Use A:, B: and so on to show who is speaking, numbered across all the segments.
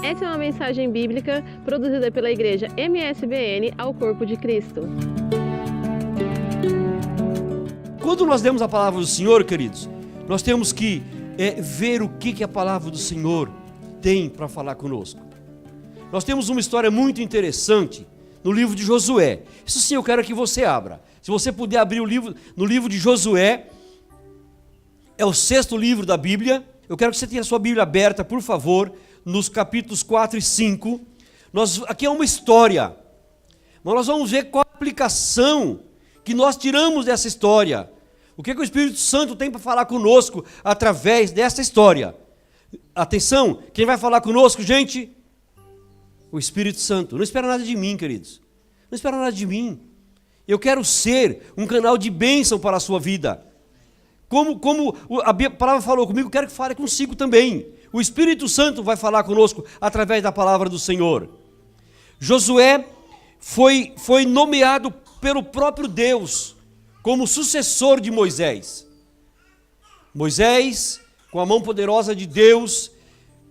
A: Essa é uma mensagem bíblica produzida pela igreja MSBN ao Corpo de Cristo.
B: Quando nós lemos a palavra do Senhor, queridos, nós temos que ver o que a palavra do Senhor tem para falar conosco. Nós temos uma história muito interessante no livro de Josué. Isso sim, eu quero que você abra. Se você puder abrir no livro de Josué, é o 6º livro da Bíblia. Eu quero que você tenha a sua Bíblia aberta, por favor, nos capítulos 4 e 5. Aqui é uma história, mas nós vamos ver qual a aplicação que nós tiramos dessa história. O que o Espírito Santo tem para falar conosco através dessa história. Atenção, quem vai falar conosco, gente? O Espírito Santo. Não espera nada de mim, queridos. Não espera nada de mim. Eu quero ser um canal de bênção para a sua vida. Como a palavra falou comigo, eu quero que fale consigo também. O Espírito Santo vai falar conosco através da palavra do Senhor. Josué foi nomeado pelo próprio Deus como sucessor de Moisés. Moisés, com a mão poderosa de Deus,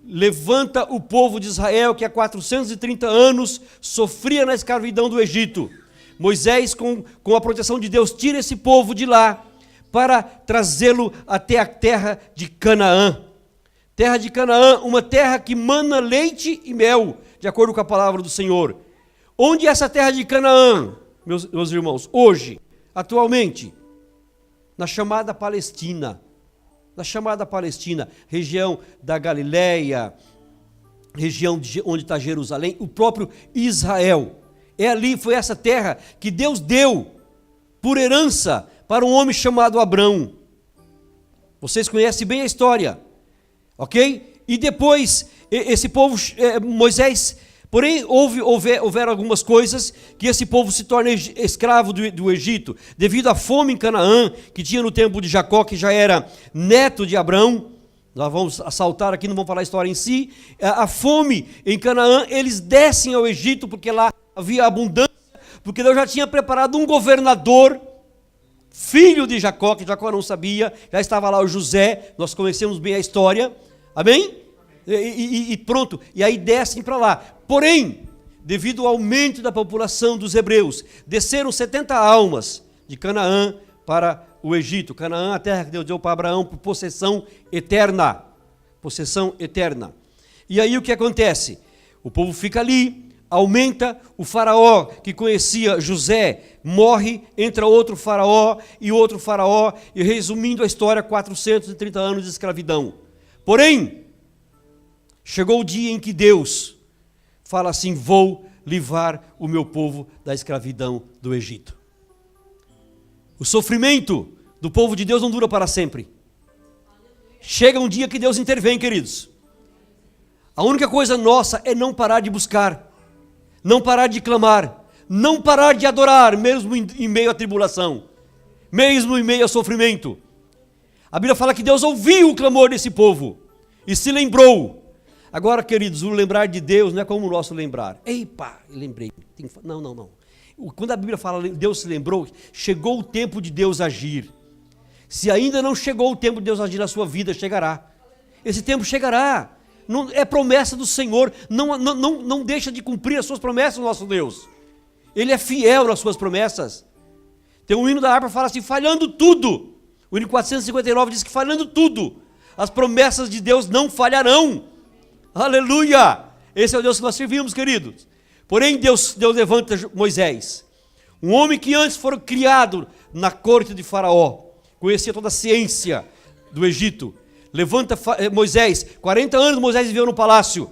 B: levanta o povo de Israel, que há 430 anos sofria na escravidão do Egito. Moisés, com a proteção de Deus, tira esse povo de lá para trazê-lo até a terra de Canaã. Terra de Canaã, uma terra que mana leite e mel, de acordo com a palavra do Senhor. Onde é essa terra de Canaã, meus irmãos? Hoje, atualmente, na chamada Palestina. Na chamada Palestina, região da Galileia, região onde está Jerusalém, o próprio Israel. Foi essa terra que Deus deu por herança para um homem chamado Abrão. Vocês conhecem bem a história. Ok? E depois, esse povo, Moisés, porém, houveram algumas coisas que esse povo se torna escravo do Egito, devido à fome em Canaã, que tinha no tempo de Jacó, que já era neto de Abrão. Nós vamos assaltar aqui, não vamos falar a história em si. A fome em Canaã, eles descem ao Egito, porque lá havia abundância, porque Deus já tinha preparado um governador, filho de Jacó, que Jacó não sabia, já estava lá o José, nós conhecemos bem a história. Amém? E pronto, e aí descem para lá. Porém, devido ao aumento da população dos hebreus, desceram 70 almas de Canaã para o Egito. Canaã, a terra que Deus deu para Abraão por possessão eterna. Possessão eterna. E aí o que acontece? O povo fica ali, aumenta, o faraó que conhecia José morre, entra outro faraó, e resumindo a história, 430 anos de escravidão. Porém, chegou o dia em que Deus fala assim: vou livrar o meu povo da escravidão do Egito. O sofrimento do povo de Deus não dura para sempre. Chega um dia que Deus intervém, queridos. A única coisa nossa é não parar de buscar, não parar de clamar, não parar de adorar, mesmo em meio à tribulação, mesmo em meio ao sofrimento. A Bíblia fala que Deus ouviu o clamor desse povo e se lembrou. Agora, queridos, o lembrar de Deus não é como o nosso lembrar. Epa, lembrei. Não. Quando a Bíblia fala Deus se lembrou, chegou o tempo de Deus agir. Se ainda não chegou o tempo de Deus agir na sua vida, chegará. Esse tempo chegará. Não, é promessa do Senhor. Não deixa de cumprir as suas promessas, nosso Deus. Ele é fiel nas suas promessas. Tem um hino da harpa que fala assim: falhando tudo. O hino 459 diz que falhando tudo, as promessas de Deus não falharão. Aleluia! Esse é o Deus que nós servimos, queridos. Porém, Deus levanta Moisés, um homem que antes foi criado na corte de Faraó, conhecia toda a ciência do Egito. Levanta Moisés, 40 anos Moisés viveu no palácio.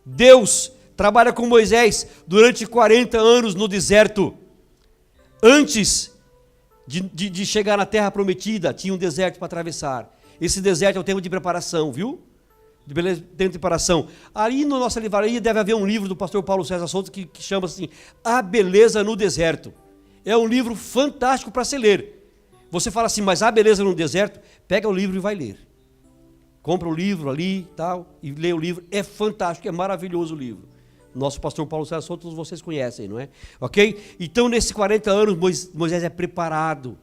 B: Deus trabalha com Moisés durante 40 anos no deserto. Antes de chegar na terra prometida, tinha um deserto para atravessar. Esse deserto é o tempo de preparação, viu? Tempo de preparação. Aí na nossa livraria deve haver um livro do pastor Paulo César Souto que chama assim: A Beleza no Deserto. É um livro fantástico para se ler. Você fala assim: mas há beleza no deserto? Pega o livro e vai ler. Compra o livro ali e lê o livro. É fantástico, é maravilhoso o livro. Nosso pastor Paulo César Souto, todos vocês conhecem, não é? Ok? Então, nesses 40 anos, Moisés é preparado,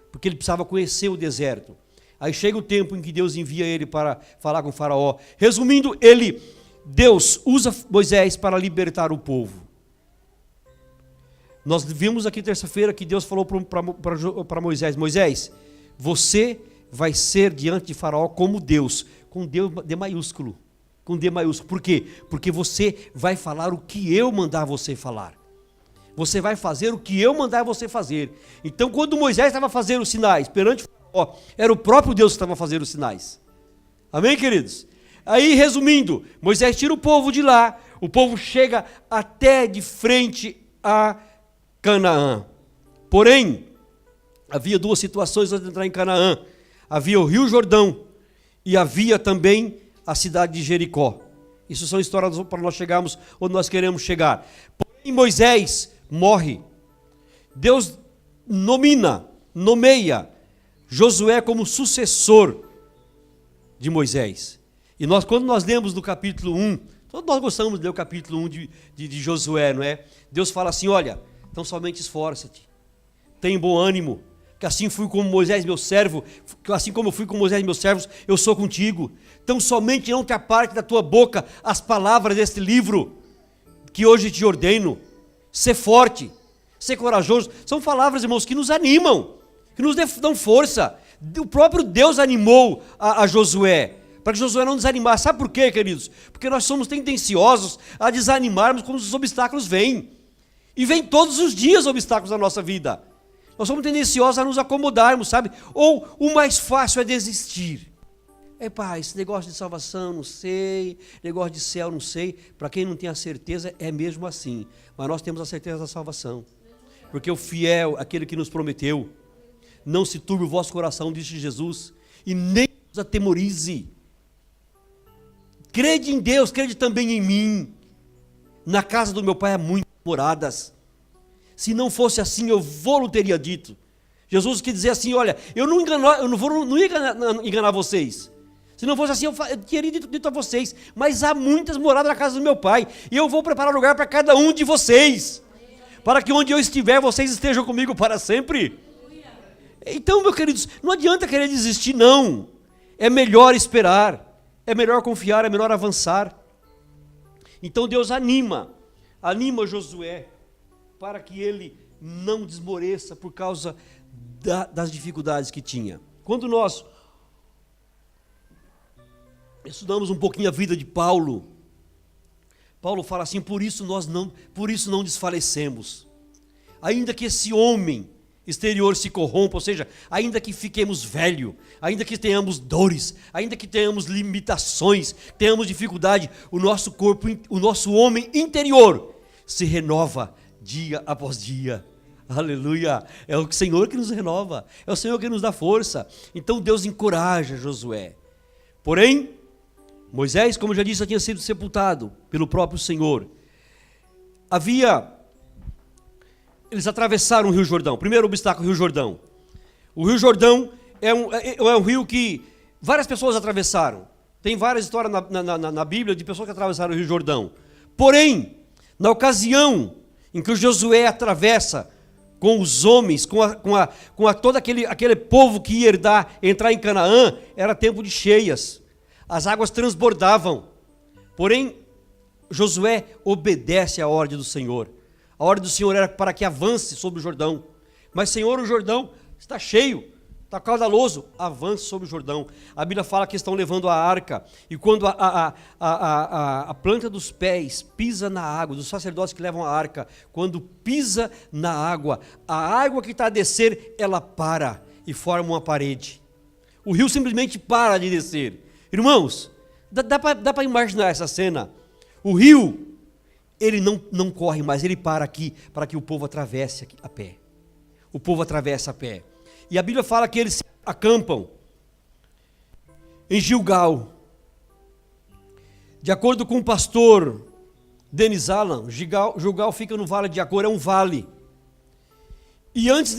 B: porque ele precisava conhecer o deserto. Aí chega o tempo em que Deus envia ele para falar com o faraó. Resumindo, ele Deus usa Moisés para libertar o povo. Nós vimos aqui terça-feira que Deus falou para Moisés: Moisés, você vai ser diante de Faraó como Deus, com D maiúsculo. Com D maiúsculo. Por quê? Porque você vai falar o que eu mandar você falar. Você vai fazer o que eu mandar você fazer. Então, quando Moisés estava fazendo os sinais perante o Faraó, era o próprio Deus que estava fazendo os sinais. Amém, queridos? Aí, resumindo, Moisés tira o povo de lá, o povo chega até de frente a Canaã. Porém, havia duas situações antes de entrar em Canaã. Havia o Rio Jordão e havia também a cidade de Jericó. Isso são histórias para nós chegarmos onde nós queremos chegar. Porém, Moisés morre. Deus nomeia Josué como sucessor de Moisés. E quando nós lemos no capítulo 1, todos nós gostamos de ler o capítulo 1 de Josué, não é? Deus fala assim: olha, então somente esforça-te, tem bom ânimo, que assim fui como Moisés meu servo, que assim como eu fui com Moisés meus servos, eu sou contigo. Então somente não te aparte da tua boca as palavras deste livro, que hoje te ordeno. Ser forte, ser corajoso, são palavras, irmãos, que nos animam, que nos dão força. O próprio Deus animou a Josué, para que Josué não desanimasse. Sabe por quê, queridos? Porque nós somos tendenciosos a desanimarmos quando os obstáculos vêm. E vêm todos os dias obstáculos na nossa vida. Nós somos tendenciosos a nos acomodarmos, sabe? Ou o mais fácil é desistir. Epá, esse negócio de salvação, não sei, negócio de céu, não sei. Para quem não tem a certeza, é mesmo assim. Mas nós temos a certeza da salvação. Porque o fiel, aquele que nos prometeu, não se turbe o vosso coração, disse Jesus, e nem vos atemorize. Crede em Deus, crede também em mim. Na casa do meu pai há muitas moradas. Se não fosse assim, eu vou teria dito. Jesus quer dizer assim: olha, eu não ia enganar vocês. Se não fosse assim, eu teria dito a vocês. Mas há muitas moradas na casa do meu pai, e eu vou preparar lugar para cada um de vocês, para que onde eu estiver, vocês estejam comigo para sempre. Então, meus queridos, não adianta querer desistir, não. É melhor esperar, é melhor confiar, é melhor avançar. Então Deus anima Josué, para que ele não desmoreça por causa das dificuldades que tinha. Quando nós estudamos um pouquinho a vida de Paulo, Paulo fala assim: por isso não desfalecemos. Ainda que esse homem exterior se corrompa, ou seja, ainda que fiquemos velhos, ainda que tenhamos dores, ainda que tenhamos limitações, tenhamos dificuldade, o nosso corpo, o nosso homem interior se renova dia após dia. Aleluia! É o Senhor que nos renova, é o Senhor que nos dá força. Então Deus encoraja Josué. Porém, Moisés, como já disse, já tinha sido sepultado pelo próprio Senhor. Eles atravessaram o Rio Jordão. Primeiro obstáculo, o Rio Jordão. O Rio Jordão é um rio que várias pessoas atravessaram. Tem várias histórias na Bíblia de pessoas que atravessaram o Rio Jordão. Porém, na ocasião em que o Josué atravessa com os homens, com todo aquele povo que ia entrar em Canaã, era tempo de cheias. As águas transbordavam. Porém, Josué obedece à ordem do Senhor. A ordem do Senhor era para que avance sobre o Jordão. Mas, Senhor, o Jordão está cheio, está caudaloso, avance sobre o Jordão. A Bíblia fala que estão levando a arca, e quando a planta dos pés pisa na água, dos sacerdotes que levam a arca, quando pisa na água, a água que está a descer, ela para e forma uma parede. O rio simplesmente para de descer. Irmãos, dá para imaginar essa cena. O rio, ele não corre mais, ele para aqui, para que o povo atravesse a pé. O povo atravessa a pé. E a Bíblia fala que eles se acampam em Gilgal. De acordo com o pastor Denis Allen, Gilgal fica no vale de Acor, é um vale. E antes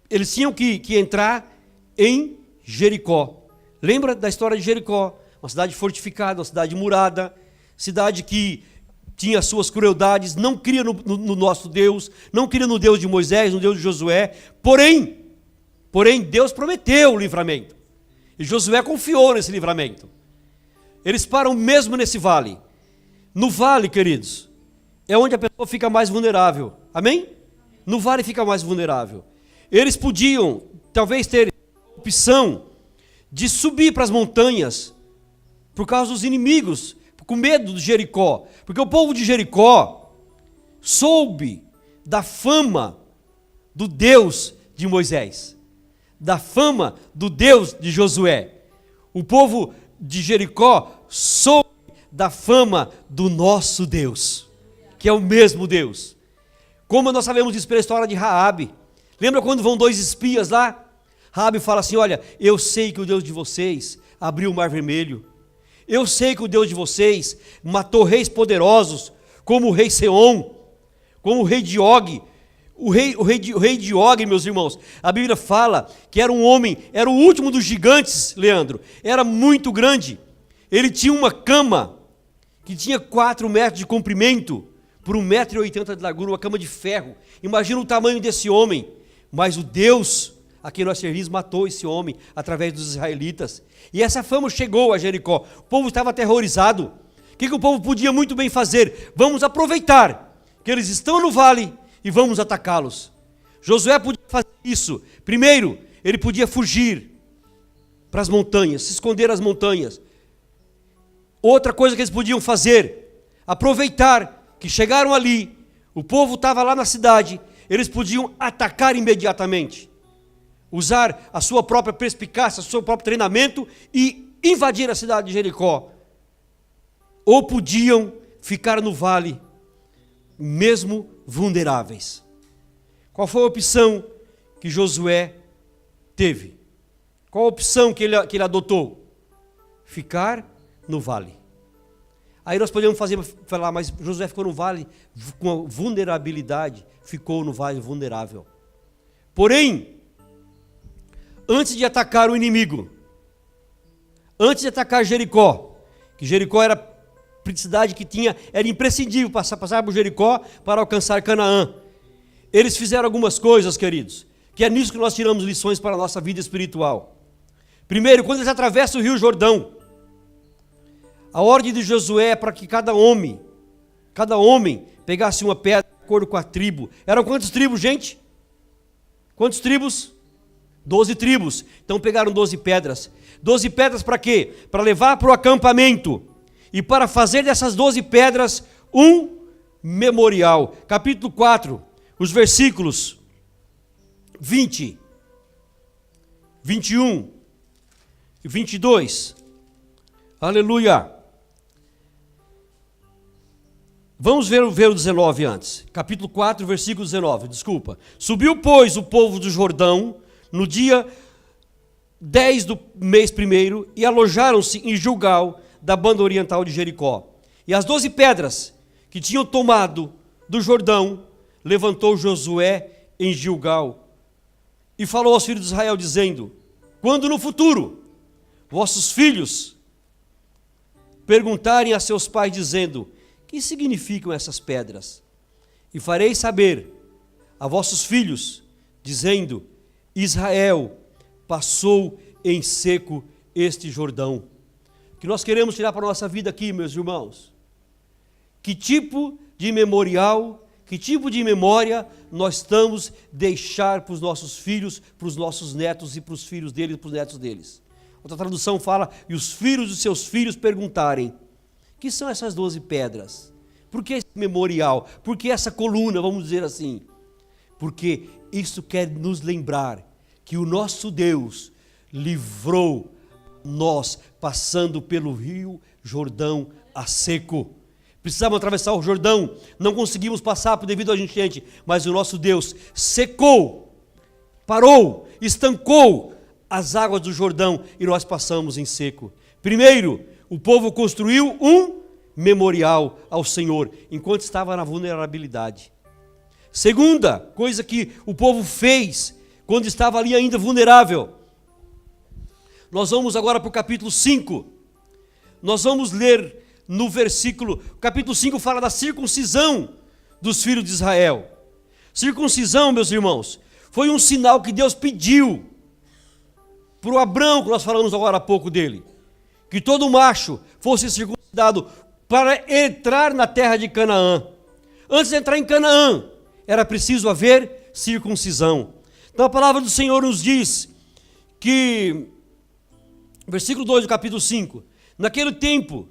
B: eles tinham que entrar em Jericó. Lembra da história de Jericó? Uma cidade fortificada, uma cidade murada, cidade que tinha suas crueldades, não cria no nosso Deus, não cria no Deus de Moisés, no Deus de Josué. Porém, Deus prometeu o livramento. E Josué confiou nesse livramento. Eles param mesmo nesse vale. No vale, queridos, é onde a pessoa fica mais vulnerável. Amém? No vale fica mais vulnerável. Eles podiam, talvez, ter a opção de subir para as montanhas por causa dos inimigos, com medo de Jericó. Porque o povo de Jericó soube da fama do Deus de Moisés, da fama do Deus de Josué. O povo de Jericó soube da fama do nosso Deus, que é o mesmo Deus. Como nós sabemos disso pela história de Raabe. Lembra quando vão 2 espias lá? Raabe fala assim: olha, eu sei que o Deus de vocês abriu o Mar Vermelho. Eu sei que o Deus de vocês matou reis poderosos, como o rei Seom, como o rei de Og. O rei de Og, meus irmãos, a Bíblia fala que era um homem, era o último dos gigantes, Leandro. Era muito grande. Ele tinha uma cama que tinha 4 metros de comprimento por 1,80 m de largura, uma cama de ferro. Imagina o tamanho desse homem. Mas o Deus a quem nós servimos matou esse homem através dos israelitas. E essa fama chegou a Jericó. O povo estava aterrorizado. O que o povo podia muito bem fazer? Vamos aproveitar que eles estão no vale e vamos atacá-los. Josué podia fazer isso. Primeiro, ele podia fugir para as montanhas, se esconder nas montanhas. Outra coisa que eles podiam fazer, aproveitar que chegaram ali, o povo estava lá na cidade, eles podiam atacar imediatamente, usar a sua própria perspicácia, o seu próprio treinamento e invadir a cidade de Jericó. Ou podiam ficar no vale, mesmo vulneráveis. Qual foi a opção que Josué teve? Qual a opção que ele adotou? Ficar no vale. Aí nós podemos falar, mas Josué ficou no vale com vulnerabilidade, ficou no vale vulnerável. Porém, antes de atacar o inimigo, antes de atacar Jericó, que Jericó era a cidade que era imprescindível passar por Jericó para alcançar Canaã. Eles fizeram algumas coisas, queridos, que é nisso que nós tiramos lições para a nossa vida espiritual. Primeiro, quando eles atravessam o Rio Jordão, a ordem de Josué é para que cada homem pegasse uma pedra de acordo com a tribo. Eram quantas tribos, gente? Quantas tribos? 12 tribos. Então pegaram 12 pedras. 12 pedras para quê? Para levar para o acampamento. E para fazer dessas 12 pedras um memorial. Capítulo 4, os versículos 20, 21 e 22. Aleluia. Vamos ver o 19 antes. Capítulo 4, versículo 19, desculpa. Subiu, pois, o povo do Jordão no dia 10 do mês primeiro e alojaram-se em Gilgal, da banda oriental de Jericó. E as 12 pedras que tinham tomado do Jordão, levantou Josué em Gilgal e falou aos filhos de Israel, dizendo: quando no futuro vossos filhos perguntarem a seus pais, dizendo: que significam essas pedras? E farei saber a vossos filhos, dizendo: Israel passou em seco este Jordão. Que nós queremos tirar para a nossa vida aqui, meus irmãos? Que tipo de memorial, que tipo de memória nós estamos deixar para os nossos filhos, para os nossos netos e para os filhos deles e para os netos deles? Outra tradução fala: e os filhos dos seus filhos perguntarem: que são essas 12 pedras? Por que esse memorial? Por que essa coluna, vamos dizer assim? Porque isso quer nos lembrar que o nosso Deus livrou nós passando pelo rio Jordão a seco. Precisávamos atravessar o Jordão, não conseguimos passar devido à enchente, mas o nosso Deus secou, parou, estancou as águas do Jordão e nós passamos em seco. Primeiro, o povo construiu um memorial ao Senhor, enquanto estava na vulnerabilidade. Segunda coisa que o povo fez, quando estava ali ainda vulnerável, nós vamos agora para o capítulo 5, nós vamos ler no versículo, o capítulo 5 fala da circuncisão dos filhos de Israel. Circuncisão, meus irmãos, foi um sinal que Deus pediu para o Abrão, que nós falamos agora há pouco dele, que todo macho fosse circuncidado para entrar na terra de Canaã. Antes de entrar em Canaã, era preciso haver circuncisão. Então a palavra do Senhor nos diz que, versículo 2 do capítulo 5, naquele tempo,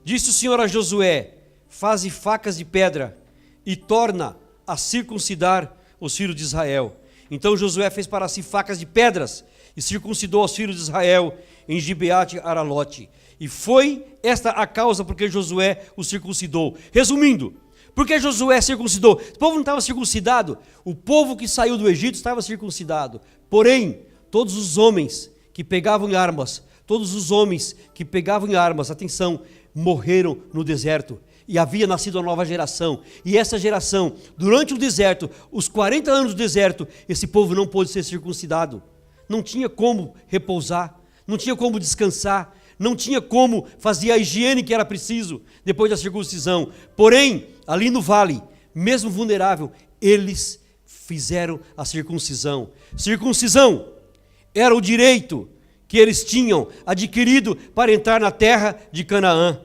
B: disse o Senhor a Josué, faze facas de pedra e torna a circuncidar os filhos de Israel. Então Josué fez para si facas de pedras e circuncidou os filhos de Israel em Gibeate Aralote. E foi esta a causa porque Josué o circuncidou. Resumindo, por que Josué circuncidou? O povo não estava circuncidado, o povo que saiu do Egito estava circuncidado. Porém, todos os homens que pegavam armas, atenção, morreram no deserto. E havia nascido uma nova geração. E essa geração, durante o deserto, os 40 anos do deserto, esse povo não pôde ser circuncidado. Não tinha como repousar, não tinha como descansar, não tinha como fazer a higiene que era preciso depois da circuncisão. Porém, ali no vale, mesmo vulnerável, eles fizeram a circuncisão. Circuncisão era o direito que eles tinham adquirido para entrar na terra de Canaã.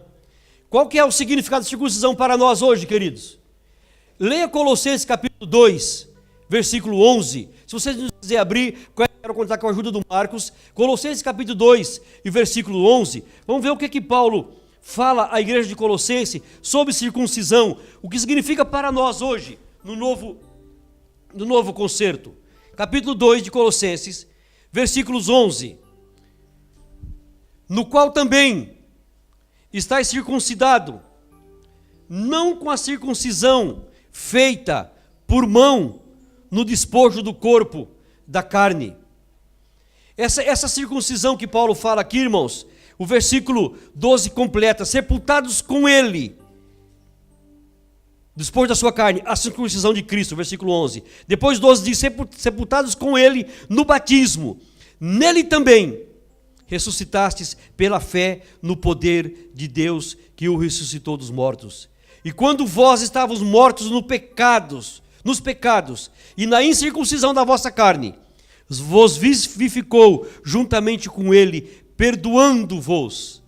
B: Qual que é o significado de circuncisão para nós hoje, queridos? Leia Colossenses capítulo 2, versículo 11. Se você não quiser abrir, quero contar com a ajuda do Marcos. Colossenses capítulo 2 e versículo 11. Vamos ver o que Paulo fala à igreja de Colossenses sobre circuncisão. O que significa para nós hoje, no novo concerto. Capítulo 2 de Colossenses, versículos 11. No qual também estáis circuncidado, não com a circuncisão feita por mão no despojo do corpo da carne. Essa circuncisão que Paulo fala aqui, irmãos, o versículo 12 completa, sepultados com ele, despojo da sua carne, a circuncisão de Cristo, versículo 11. Depois 12 diz, sepultados com ele no batismo, nele também ressuscitastes pela fé no poder de Deus que o ressuscitou dos mortos. E quando vós estavas mortos nos pecados e na incircuncisão da vossa carne, vos vivificou juntamente com ele, perdoando-vos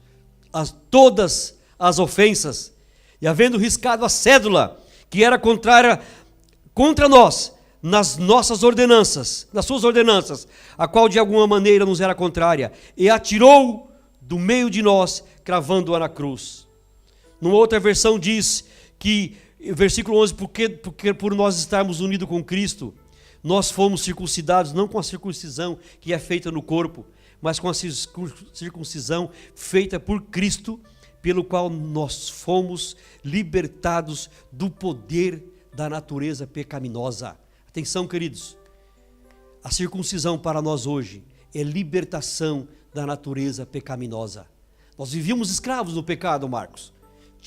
B: todas as ofensas, e havendo riscado a cédula que era contrária contra nós, nas suas ordenanças, a qual de alguma maneira nos era contrária, e atirou do meio de nós, cravando-a na cruz. Numa outra versão diz que, versículo 11, porque por nós estarmos unidos com Cristo, nós fomos circuncidados, não com a circuncisão que é feita no corpo, mas com a circuncisão feita por Cristo, pelo qual nós fomos libertados do poder da natureza pecaminosa. Atenção, queridos, a circuncisão para nós hoje é libertação da natureza pecaminosa. Nós vivíamos escravos no pecado, Marcos.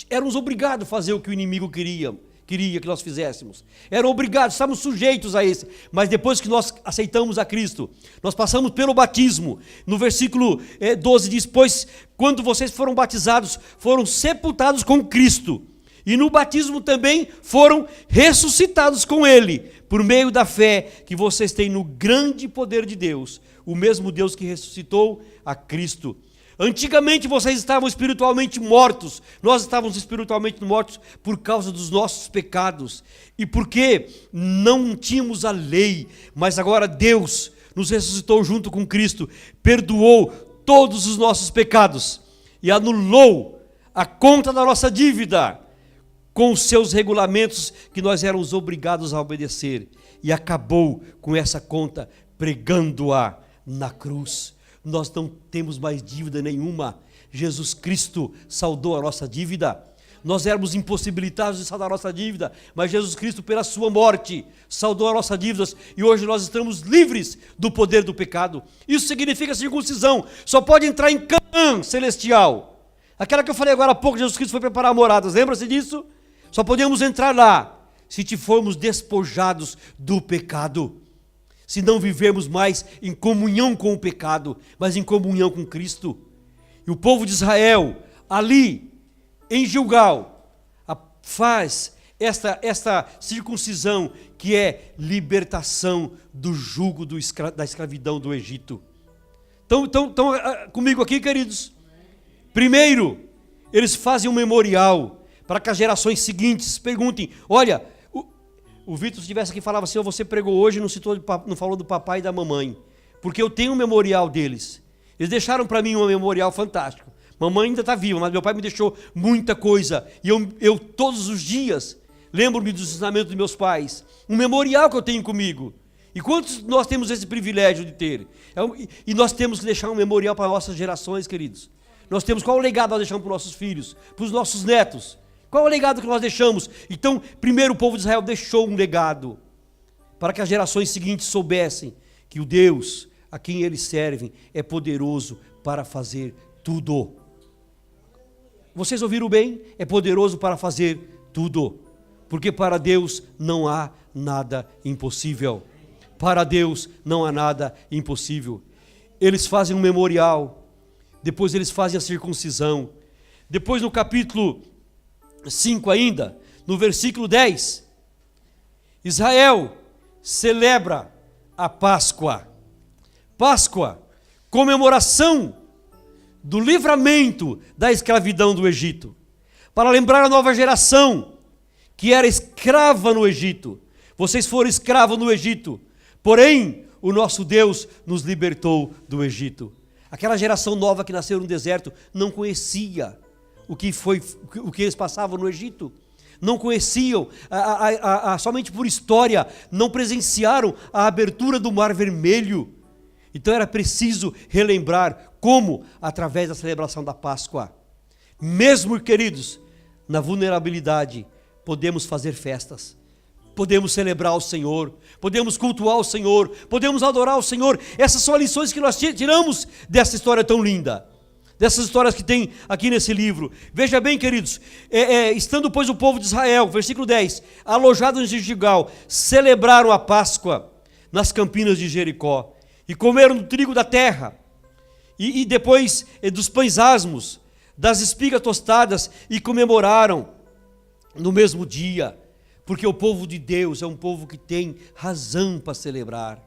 B: Éramos obrigados a fazer o que o inimigo queria que nós fizéssemos. Eram obrigados, estávamos sujeitos a isso. Mas depois que nós aceitamos a Cristo, nós passamos pelo batismo. No versículo 12 diz, pois quando vocês foram batizados, foram sepultados com Cristo. E no batismo também foram ressuscitados com ele, por meio da fé que vocês têm no grande poder de Deus, o mesmo Deus que ressuscitou a Cristo. Antigamente vocês estavam espiritualmente mortos, nós estávamos espiritualmente mortos por causa dos nossos pecados, e porque não tínhamos a lei, mas agora Deus nos ressuscitou junto com Cristo, perdoou todos os nossos pecados, e anulou a conta da nossa dívida, com os seus regulamentos que nós éramos obrigados a obedecer, e acabou com essa conta pregando-a na cruz. Nós não temos mais dívida nenhuma. Jesus Cristo saldou a nossa dívida. Nós éramos impossibilitados de saldar a nossa dívida, mas Jesus Cristo, pela sua morte, saldou as nossas dívidas, e hoje nós estamos livres do poder do pecado. Isso significa circuncisão. Só pode entrar em Canaã celestial. Aquela que eu falei agora há pouco, Jesus Cristo foi preparar moradas, lembra-se disso? Só podemos entrar lá se formos despojados do pecado, se não vivermos mais em comunhão com o pecado, mas em comunhão com Cristo. E o povo de Israel, ali em Gilgal, faz esta circuncisão, que é libertação do jugo da escravidão do Egito. Estão comigo aqui, queridos? Primeiro, eles fazem um memorial para que as gerações seguintes perguntem, olha, o Vitor, se estivesse aqui, falava assim, você pregou hoje, não falou do papai e da mamãe, porque eu tenho um memorial deles. Eles deixaram para mim um memorial fantástico. Mamãe ainda está viva, mas meu pai me deixou muita coisa. E eu todos os dias lembro-me dos ensinamentos dos meus pais. Um memorial que eu tenho comigo. E quantos nós temos esse privilégio de ter? E nós temos que deixar um memorial para nossas gerações, queridos. Nós temos, qual é o legado que nós deixamos para os nossos filhos, para os nossos netos? Qual é o legado que nós deixamos? Então, primeiro o povo de Israel deixou um legado para que as gerações seguintes soubessem que o Deus a quem eles servem é poderoso para fazer tudo. Vocês ouviram bem? É poderoso para fazer tudo. Porque para Deus não há nada impossível. Para Deus não há nada impossível. Eles fazem um memorial. Depois eles fazem a circuncisão. Depois no capítulo 5 ainda, no versículo 10, Israel celebra a Páscoa. Páscoa, comemoração do livramento da escravidão do Egito, para lembrar a nova geração que era escrava no Egito. Vocês foram escravos no Egito, porém o nosso Deus nos libertou do Egito. Aquela geração nova que nasceu no deserto não conhecia o que eles passavam no Egito. Não conheciam, somente por história, não presenciaram a abertura do Mar Vermelho. Então era preciso relembrar como, através da celebração da Páscoa, mesmo, queridos, na vulnerabilidade, podemos fazer festas, podemos celebrar o Senhor, podemos cultuar o Senhor, podemos adorar o Senhor. Essas são as lições que nós tiramos dessa história tão linda, dessas histórias que tem aqui nesse livro. Veja bem, queridos, estando pois o povo de Israel, versículo 10, alojados em Gilgal, celebraram a Páscoa nas campinas de Jericó, e comeram do trigo da terra, e depois dos pães asmos, das espigas tostadas, e comemoraram no mesmo dia, porque o povo de Deus é um povo que tem razão para celebrar.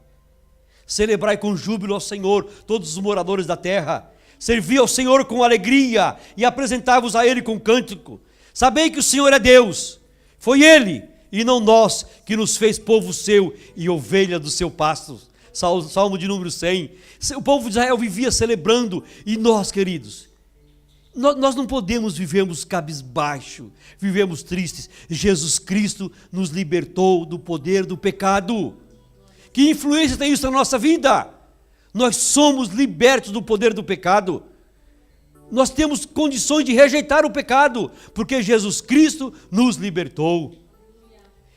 B: Celebrai com júbilo ao Senhor, todos os moradores da terra. Servi ao Senhor com alegria, e apresentai-vos a Ele com cântico. Sabei que o Senhor é Deus, foi Ele, e não nós, que nos fez povo seu e ovelha do seu pasto. Salmo de número 100. O povo de Israel vivia celebrando, e nós, queridos, nós não podemos vivermos cabisbaixo, vivemos tristes. Jesus Cristo nos libertou do poder do pecado. Que influência tem isso na nossa vida? Nós somos libertos do poder do pecado. Nós temos condições de rejeitar o pecado, porque Jesus Cristo nos libertou.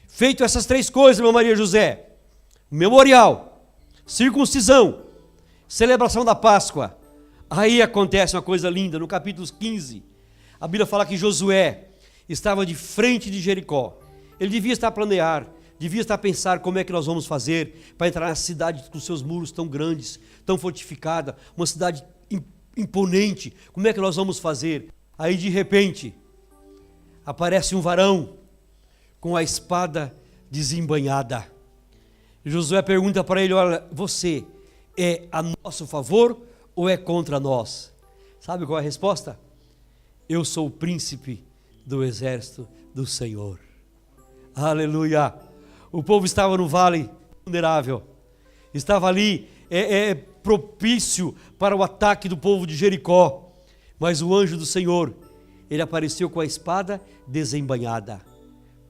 B: Feito essas três coisas, irmã Maria José, memorial, circuncisão, celebração da Páscoa, aí acontece uma coisa linda. No capítulo 15, a Bíblia fala que Josué estava de frente de Jericó. Ele devia estar a planear, devia estar a pensar como é que nós vamos fazer para entrar nessa cidade com seus muros tão grandes, tão fortificada, uma cidade imponente, como é que nós vamos fazer? Aí de repente, aparece um varão com a espada desembainhada. Josué pergunta para ele, olha, você é a nosso favor ou é contra nós? Sabe qual é a resposta? Eu sou o príncipe do exército do Senhor. Aleluia! O povo estava no vale vulnerável, estava ali propício para o ataque do povo de Jericó, mas o anjo do Senhor, ele apareceu com a espada desembainhada,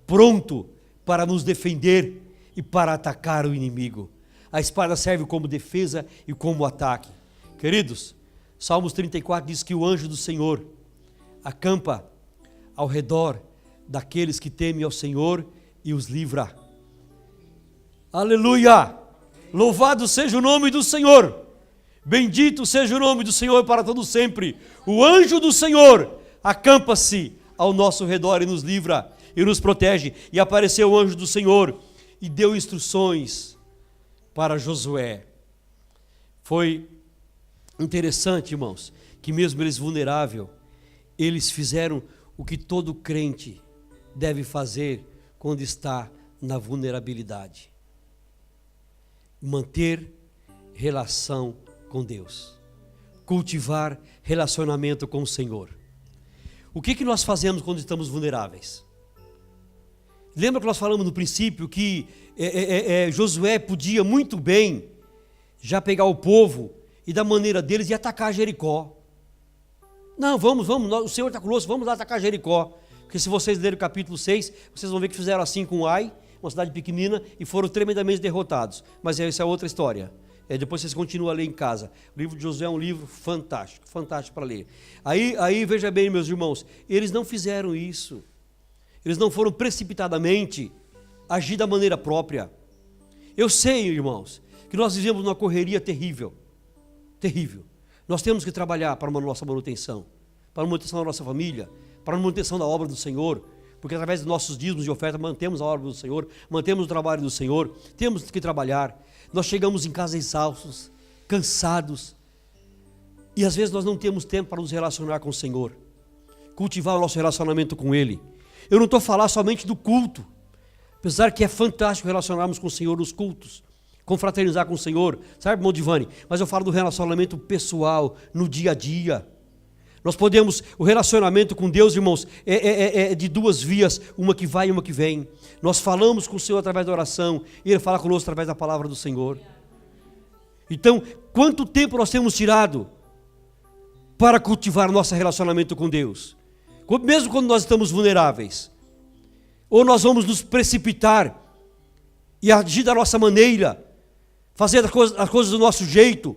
B: pronto para nos defender e para atacar o inimigo. A espada serve como defesa e como ataque. Queridos, Salmos 34 diz que o anjo do Senhor acampa ao redor daqueles que temem ao Senhor e os livra. Aleluia! Louvado seja o nome do Senhor. Bendito seja o nome do Senhor para todo sempre. O anjo do Senhor acampa-se ao nosso redor e nos livra e nos protege. E apareceu o anjo do Senhor e deu instruções para Josué. Foi interessante, irmãos, que mesmo eles vulneráveis, eles fizeram o que todo crente deve fazer quando está na vulnerabilidade: manter relação com Deus. cultivar relacionamento com o Senhor. O que nós fazemos quando estamos vulneráveis? Lembra que nós falamos no princípio que Josué podia muito bem já pegar o povo e da maneira deles e atacar Jericó. Não, vamos, o Senhor está conosco, vamos lá atacar Jericó. Porque se vocês lerem o capítulo 6, vocês vão ver que fizeram assim com Ai, uma cidade pequenina, e foram tremendamente derrotados. Mas essa é outra história. Depois vocês continuam a ler em casa. O livro de Josué é um livro fantástico, fantástico para ler. Aí veja bem, meus irmãos, eles não fizeram isso. Eles não foram precipitadamente agir da maneira própria. Eu sei, irmãos, que nós vivemos numa correria terrível. Terrível. Nós temos que trabalhar para a nossa manutenção, para a manutenção da nossa família, para a manutenção da obra do Senhor, porque através dos nossos dízimos de oferta mantemos a obra do Senhor, mantemos o trabalho do Senhor, temos que trabalhar. Nós chegamos em casa exaustos, cansados, e às vezes nós não temos tempo para nos relacionar com o Senhor, cultivar o nosso relacionamento com Ele. Eu não estou falando somente do culto, apesar que é fantástico relacionarmos com o Senhor nos cultos, confraternizar com o Senhor, sabe, irmão Divani? Mas eu falo do relacionamento pessoal, no dia a dia. Nós podemos, o relacionamento com Deus, irmãos, é de duas vias, uma que vai e uma que vem. Nós falamos com o Senhor através da oração, e Ele fala conosco através da palavra do Senhor. Então, quanto tempo nós temos tirado para cultivar nosso relacionamento com Deus? Mesmo quando nós estamos vulneráveis. Ou nós vamos nos precipitar e agir da nossa maneira, fazer as coisas do nosso jeito.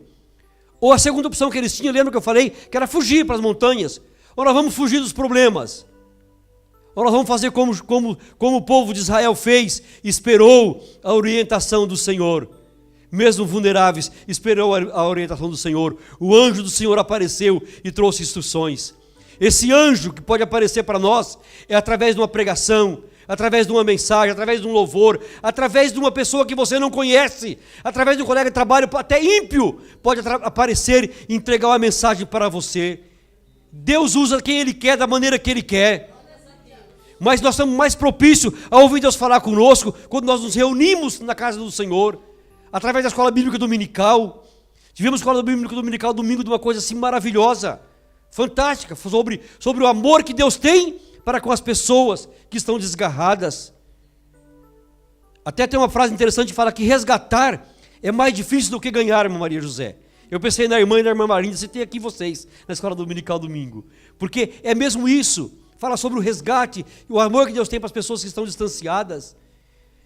B: Ou a segunda opção que eles tinham, lembra que eu falei, que era fugir para as montanhas. Ou nós vamos fugir dos problemas. Ou nós vamos fazer como o povo de Israel fez, esperou a orientação do Senhor. Mesmo vulneráveis, esperou a orientação do Senhor. O anjo do Senhor apareceu e trouxe instruções. Esse anjo que pode aparecer para nós é através de uma pregação, através de uma mensagem, através de um louvor, através de uma pessoa que você não conhece, através de um colega de trabalho, até ímpio, pode aparecer e entregar uma mensagem para você. Deus usa quem Ele quer, da maneira que Ele quer. Mas nós estamos mais propícios a ouvir Deus falar conosco quando nós nos reunimos na casa do Senhor, através da escola bíblica dominical. Tivemos escola bíblica dominical domingo de uma coisa assim maravilhosa, fantástica, sobre o amor que Deus tem para com as pessoas que estão desgarradas. Até tem uma frase interessante que fala que resgatar é mais difícil do que ganhar, irmã Maria José. Eu pensei na irmã e na irmã Marinda, você tem aqui vocês, na escola dominical domingo. Porque é mesmo isso, fala sobre o resgate e o amor que Deus tem para as pessoas que estão distanciadas.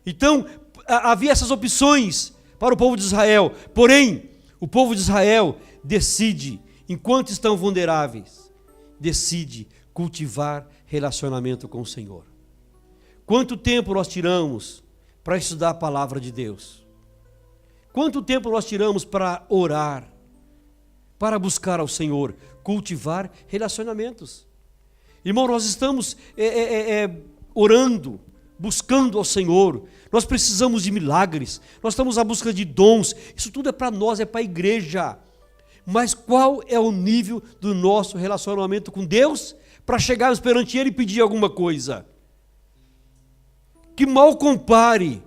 B: Então, havia essas opções para o povo de Israel. Porém, o povo de Israel decide, enquanto estão vulneráveis, decide cultivar relacionamento com o Senhor. Quanto tempo nós tiramos para estudar a palavra de Deus? Quanto tempo nós tiramos para orar, para buscar ao Senhor, cultivar relacionamentos? Irmão, nós estamos orando, buscando ao Senhor, nós precisamos de milagres, nós estamos à busca de dons, isso tudo é para nós, é para a igreja. Mas qual é o nível do nosso relacionamento com Deus para chegarmos perante Ele e pedir alguma coisa? Que mal compare.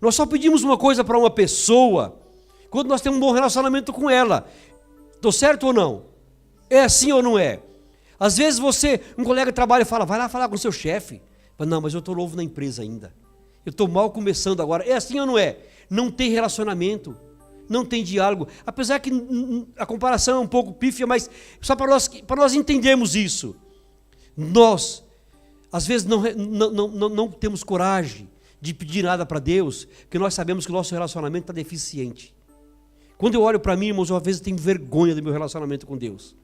B: Nós só pedimos uma coisa para uma pessoa quando nós temos um bom relacionamento com ela. Estou certo ou não? É assim ou não é? Às vezes um colega de trabalho fala, vai lá falar com o seu chefe. Não, mas eu estou novo na empresa ainda. Eu estou mal começando agora. É assim ou não é? Não tem relacionamento. Não tem diálogo, apesar que a comparação é um pouco pífia, mas só para nós entendermos isso. Nós, às vezes, não temos coragem de pedir nada para Deus, porque nós sabemos que o nosso relacionamento está deficiente. Quando eu olho para mim, irmãos, eu às vezes tenho vergonha do meu relacionamento com Deus.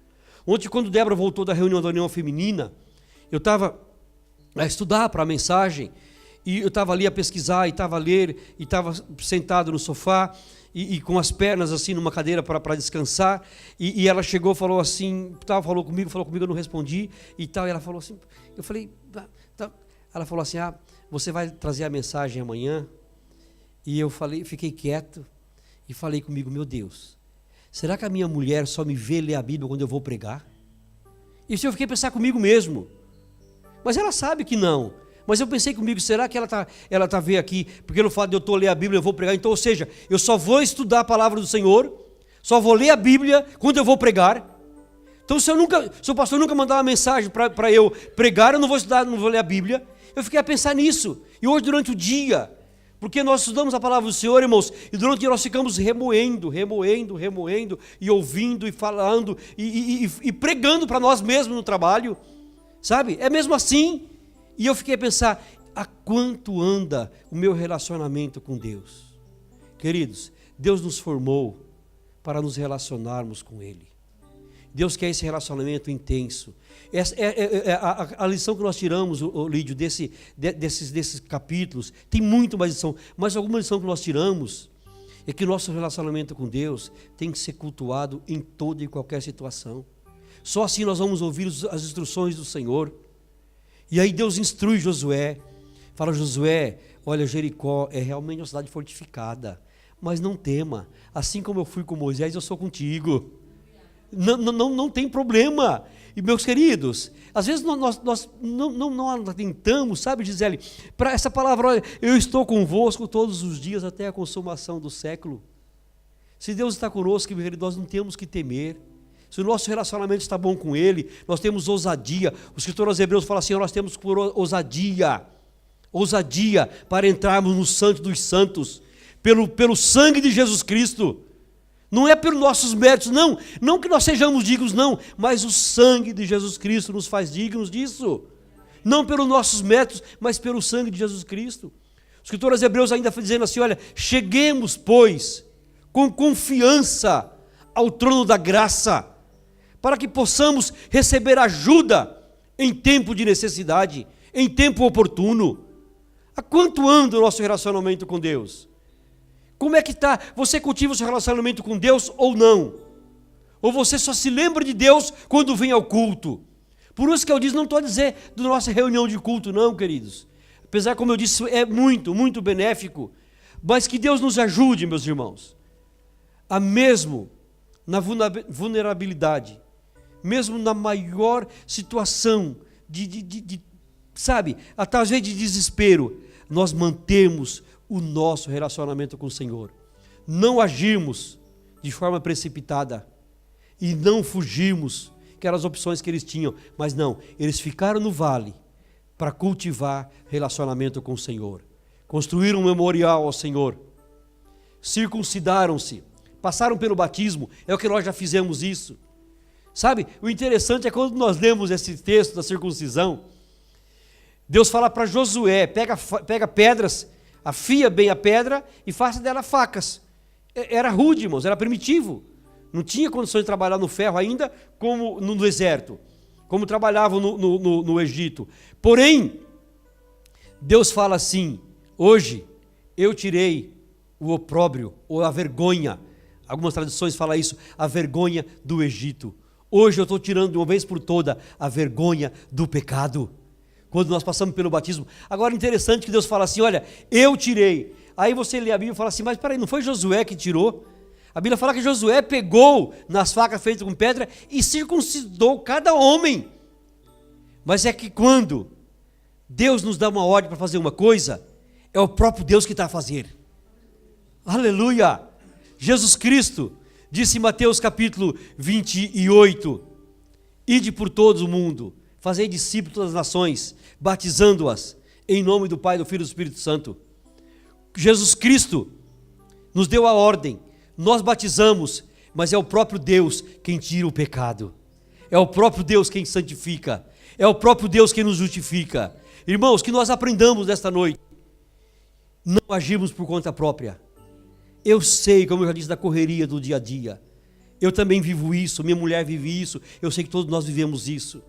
B: Ontem, quando Débora voltou da reunião feminina, eu estava a estudar para a mensagem, e eu estava ali a pesquisar, e estava a ler, e estava sentado no sofá, e com as pernas assim numa cadeira para descansar, e ela chegou, falou assim, falou comigo, eu não respondi, e tal, e ela falou assim, eu falei, tá. Ela falou assim, você vai trazer a mensagem amanhã? E eu fiquei quieto, e falei comigo, meu Deus, será que a minha mulher só me vê ler a Bíblia quando eu vou pregar? Isso eu fiquei a pensar comigo mesmo, mas ela sabe que não. Mas eu pensei comigo, será que ela tá vendo aqui, porque no fato de eu ler a Bíblia, eu vou pregar, então, ou seja, eu só vou estudar a palavra do Senhor Só vou ler a Bíblia quando eu vou pregar. Então se o pastor nunca mandar uma mensagem para eu pregar, eu não vou estudar, não vou ler a Bíblia. Eu fiquei a pensar nisso. E hoje durante o dia, porque nós estudamos a palavra do Senhor, irmãos, e durante o dia nós ficamos remoendo, e ouvindo, e falando, e pregando para nós mesmos no trabalho, sabe? É mesmo assim. E eu fiquei a pensar, a quanto anda o meu relacionamento com Deus? Queridos, Deus nos formou para nos relacionarmos com Ele. Deus quer esse relacionamento intenso. A lição que nós tiramos, Lídio, desses capítulos, tem muito mais lição, mas alguma lição que nós tiramos é que o nosso relacionamento com Deus tem que ser cultuado em toda e qualquer situação. Só assim nós vamos ouvir as instruções do Senhor. E aí Deus instrui Josué, fala: Josué, olha, Jericó é realmente uma cidade fortificada, mas não tema, assim como eu fui com Moisés, eu sou contigo. Não tem problema. E meus queridos, às vezes nós não atentamos, sabe, Gisele, para essa palavra: olha, eu estou convosco todos os dias até a consumação do século. Se Deus está conosco, nós não temos que temer. Se o nosso relacionamento está bom com Ele, nós temos ousadia. O escritor aos Hebreus fala assim: nós temos ousadia para entrarmos no Santo dos Santos, pelo sangue de Jesus Cristo. Não é pelos nossos méritos, não que nós sejamos dignos, não, mas o sangue de Jesus Cristo nos faz dignos disso. Não pelos nossos méritos, mas pelo sangue de Jesus Cristo. O escritor aos Hebreus ainda dizendo assim: olha, cheguemos, pois, com confiança ao trono da graça, para que possamos receber ajuda em tempo de necessidade, em tempo oportuno. Há quanto anda o nosso relacionamento com Deus? Como é que está? Você cultiva o seu relacionamento com Deus ou não? Ou você só se lembra de Deus quando vem ao culto? Por isso que eu disse, não estou a dizer da nossa reunião de culto, não, queridos. Apesar, como eu disse, é muito, muito benéfico. Mas que Deus nos ajude, meus irmãos, a mesmo na vulnerabilidade, mesmo na maior situação sabe, até às vezes de desespero, nós mantemos o nosso relacionamento com o Senhor. Não agimos de forma precipitada e não fugimos, que eram as opções que eles tinham, mas não, eles ficaram no vale para cultivar relacionamento com o Senhor. Construíram um memorial ao Senhor, circuncidaram-se, passaram pelo batismo, é o que nós já fizemos isso. Sabe, o interessante é quando nós lemos esse texto da circuncisão, Deus fala para Josué: pega pedras, afia bem a pedra e faça dela facas. Era rude, irmãos, era primitivo. Não tinha condições de trabalhar no ferro ainda, como no deserto, como trabalhavam no Egito. Porém, Deus fala assim: hoje eu tirei o opróbrio, ou a vergonha. Algumas tradições falam isso, a vergonha do Egito. Hoje eu estou tirando de uma vez por toda a vergonha do pecado. Quando nós passamos pelo batismo. Agora, interessante que Deus fala assim: olha, eu tirei. Aí você lê a Bíblia e fala assim: mas peraí, não foi Josué que tirou? A Bíblia fala que Josué pegou nas facas feitas com pedra e circuncidou cada homem. Mas é que quando Deus nos dá uma ordem para fazer uma coisa, é o próprio Deus que está a fazer. Aleluia! Jesus Cristo disse em Mateus capítulo 28, ide por todo o mundo, fazei discípulos de todas as nações, batizando-as em nome do Pai, do Filho e do Espírito Santo. Jesus Cristo nos deu a ordem, nós batizamos, mas é o próprio Deus quem tira o pecado. É o próprio Deus quem santifica. É o próprio Deus quem nos justifica. Irmãos, que nós aprendamos nesta noite. Não agimos por conta própria. Eu sei, como eu já disse, da correria do dia a dia. Eu também vivo isso, minha mulher vive isso, eu sei que todos nós vivemos isso.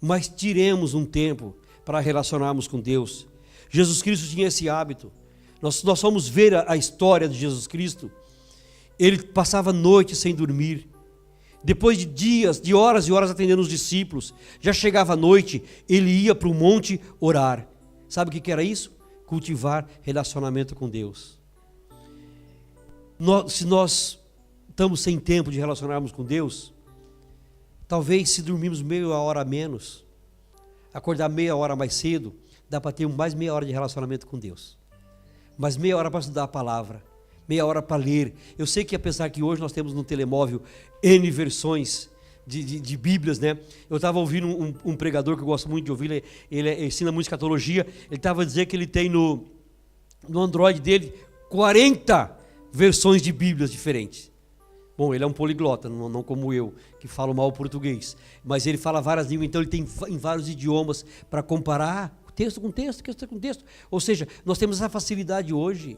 B: Mas tiremos um tempo para relacionarmos com Deus. Jesus Cristo tinha esse hábito. Nós vamos ver a história de Jesus Cristo. Ele passava noite sem dormir. Depois de dias, de horas e horas atendendo os discípulos, já chegava a noite, ele ia para o monte orar. Sabe o que era isso? Cultivar relacionamento com Deus. Se nós estamos sem tempo de relacionarmos com Deus, talvez se dormirmos meia hora a menos, acordar meia hora mais cedo, dá para ter mais meia hora de relacionamento com Deus. Mais meia hora para estudar a palavra, meia hora para ler. Eu sei que apesar que hoje nós temos no telemóvel N versões de Bíblias, né? Eu estava ouvindo um pregador que eu gosto muito de ouvir, ele ensina muito escatologia, ele estava dizendo que ele tem no Android dele 40 versões de Bíblias diferentes. Bom, ele é um poliglota, não como eu, que falo mal português, mas ele fala várias línguas, então ele tem em vários idiomas para comparar texto com texto, texto com texto. Ou seja, nós temos essa facilidade hoje.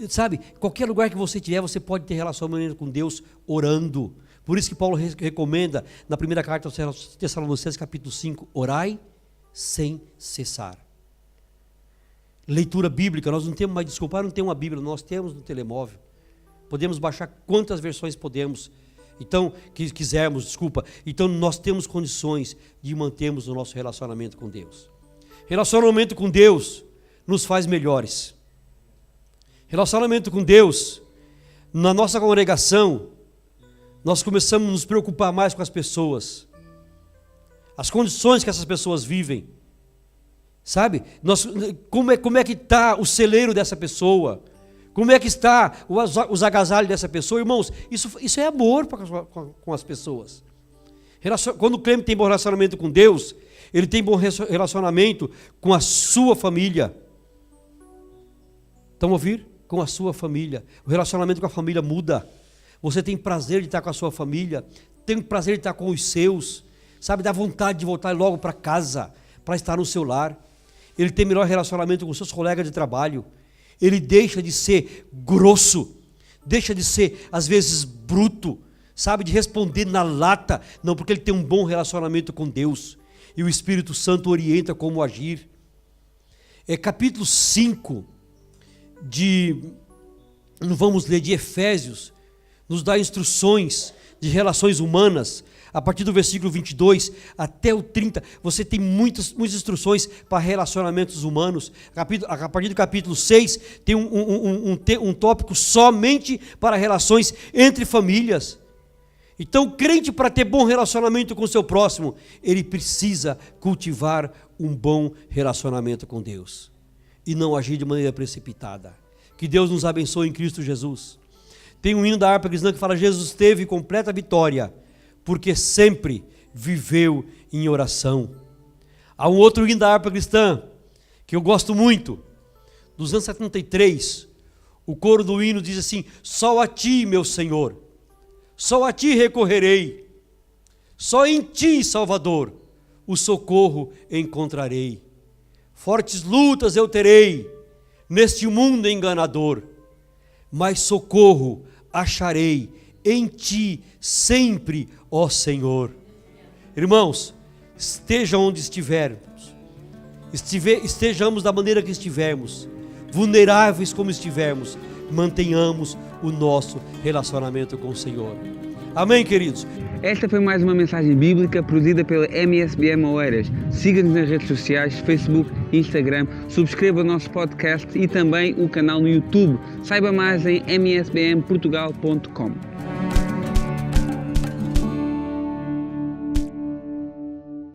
B: Sabe, qualquer lugar que você estiver, você pode ter relacionamento com Deus orando. Por isso que Paulo recomenda, na primeira carta aos Tessalonicenses, capítulo 5, orai sem cessar. Leitura bíblica, nós não temos mais, desculpa, não temos uma Bíblia, nós temos no telemóvel. Podemos baixar quantas versões podemos, então, que quisermos, desculpa. Então nós temos condições de mantermos o nosso relacionamento com Deus. Relacionamento com Deus nos faz melhores. Relacionamento com Deus, na nossa congregação, nós começamos a nos preocupar mais com as pessoas, as condições que essas pessoas vivem, sabe? Como é que está o celeiro dessa pessoa, como é que está os agasalhos dessa pessoa, irmãos, isso é amor com as pessoas. Quando o crente tem bom relacionamento com Deus, ele tem bom relacionamento com a sua família. Estão a ouvir? Com a sua família. O relacionamento com a família muda. Você tem prazer de estar com a sua família, tem prazer de estar com os seus, sabe, dá vontade de voltar logo para casa, para estar no seu lar. Ele tem melhor relacionamento com seus colegas de trabalho. Ele deixa de ser grosso, deixa de ser, às vezes, bruto, sabe, de responder na lata. Não, porque ele tem um bom relacionamento com Deus. E o Espírito Santo orienta como agir. Capítulo 5 vamos ler, de Efésios, nos dá instruções de relações humanas. A partir do versículo 22 até o 30, você tem muitas instruções para relacionamentos humanos. A partir do capítulo 6, tem um tópico somente para relações entre famílias. Então, o crente, para ter bom relacionamento com o seu próximo, ele precisa cultivar um bom relacionamento com Deus e não agir de maneira precipitada. Que Deus nos abençoe em Cristo Jesus. Tem um hino da harpa cristã que fala: Jesus teve completa vitória, porque sempre viveu em oração. Há um outro hino da harpa cristã que eu gosto muito, dos anos 73. O coro do hino diz assim: só a ti, meu Senhor, só a ti recorrerei, só em ti, Salvador, o socorro encontrarei. Fortes lutas eu terei neste mundo enganador, mas socorro acharei em ti sempre, ó Senhor. Irmãos, esteja onde estivermos, estejamos da maneira que estivermos, vulneráveis como estivermos, mantenhamos o nosso relacionamento com o Senhor. Amém, queridos?
C: Esta foi mais uma mensagem bíblica produzida pela MSBM Oeiras. Siga-nos nas redes sociais, Facebook, Instagram, subscreva o nosso podcast e também o canal no YouTube. Saiba mais em msbmportugal.com.